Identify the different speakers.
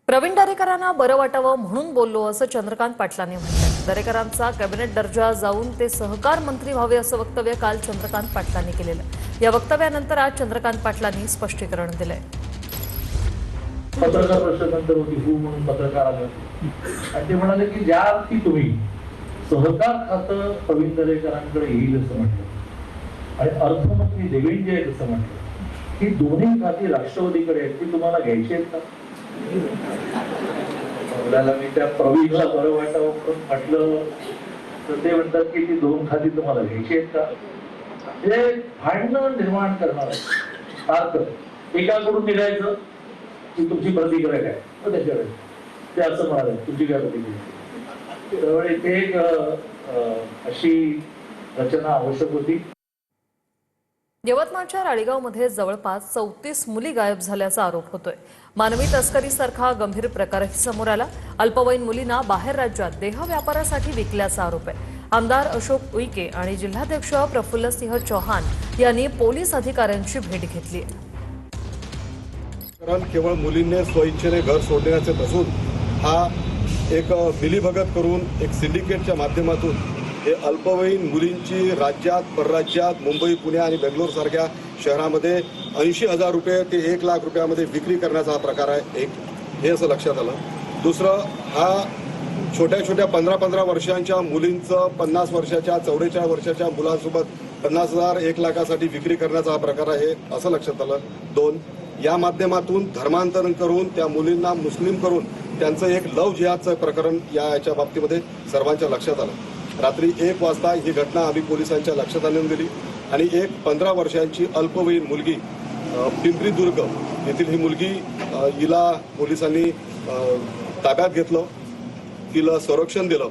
Speaker 1: प्रवीण दरेकरांना बरं वाटावं म्हणून बोललो असं चंद्रकांत पाटलांनी म्हटलं। दरेकरांचा कॅबिनेट दर्जा जाऊन ते सहकार मंत्री व्हावे असं वक्तव्य काल चंद्रकांत पाटलांनी केलेलं। या वक्तव्यानंतर आज चंद्रकांत पाटलांनी स्पष्टीकरण दिलंय।
Speaker 2: पत्रकार परिषदेनंतर होती म्हणून पत्रकार आले आणि ते म्हणाले की ज्या अर्थी तुम्ही सहकार खातं प्रवीण दरेकरांकडे येईल असं म्हटलं आणि अर्थमंत्री देवेंद्र आहेत असं म्हटलं, ही दोन्ही खाती राष्ट्रवादीकडे आहेत, ती तुम्हाला घ्यायची आहेत का? मी त्या प्रवीणला बरं वाटावं म्हटलं तर ते म्हणतात की ती दोन खाती तुम्हाला घ्यायची आहेत का? हे भांडण निर्माण करणार आहे सारखं। एकाकडून निघायचं की तुमची प्रतिक्रिया काय, मग त्याच्याकडे ते असं म्हणाले तुमची काय प्रतिक्रिया। त्यामुळे ते एक अशी रचना आवश्यक होती।
Speaker 1: यवतमाळच्या राळेगावमध्ये जवळपास 34 मुली गायब झाल्याचा आरोप होतोय। मानवी तस्करीसारखा गंभीर प्रकारही समोर आला। अल्पवयीन मुलींना बाहेर राज्यात देह व्यापारासाठी विकल्याचा आरोप आहे। आमदार अशोक उईके आणि जिल्हाध्यक्ष प्रफुल्लसिंह चौहान यांनी पोलीस अधिकाऱ्यांची भेट घेतली।
Speaker 3: केवळ मुलींनी स्वइच्छेने घर सोडण्याचे नसून हा एक मिलीभगत करून एक सिंडिकेटच्या माध्यमातून हे अल्पवयीन मुलींची राज्यात परराज्यात मुंबई पुणे आणि बेंगलोर सारख्या शहरामध्ये 80,000 रुपये ते 1 लाख रुपयामध्ये विक्री करण्याचा हा प्रकार आहे। एक हे असं लक्षात आलं। दुसरं, हा छोट्या छोट्या 15-15 वर्षांच्या मुलींचं 50 वर्षाच्या 44 वर्षाच्या मुलांसोबत 50,000 1 लाखासाठी विक्री करण्याचा हा प्रकार आहे असं लक्षात आलं। 2, या माध्यमातून धर्मांतरण करून त्या मुलींना मुस्लिम करून त्यांचं एक लव जिहादचं प्रकरण याच्या बाबतीमध्ये सर्वांच्या लक्षात आलं। रात्री 1 वाजता ही घटना आम्ही पोलिसांच्या लक्षात आणून दिली आणि एक 15 वर्षांची अल्पवयीन मुलगी पिंपरी-दुर्ग येथील ही मुलगी हिला पोलिसांनी ताब्यात घेतलं, तिला संरक्षण दिलं।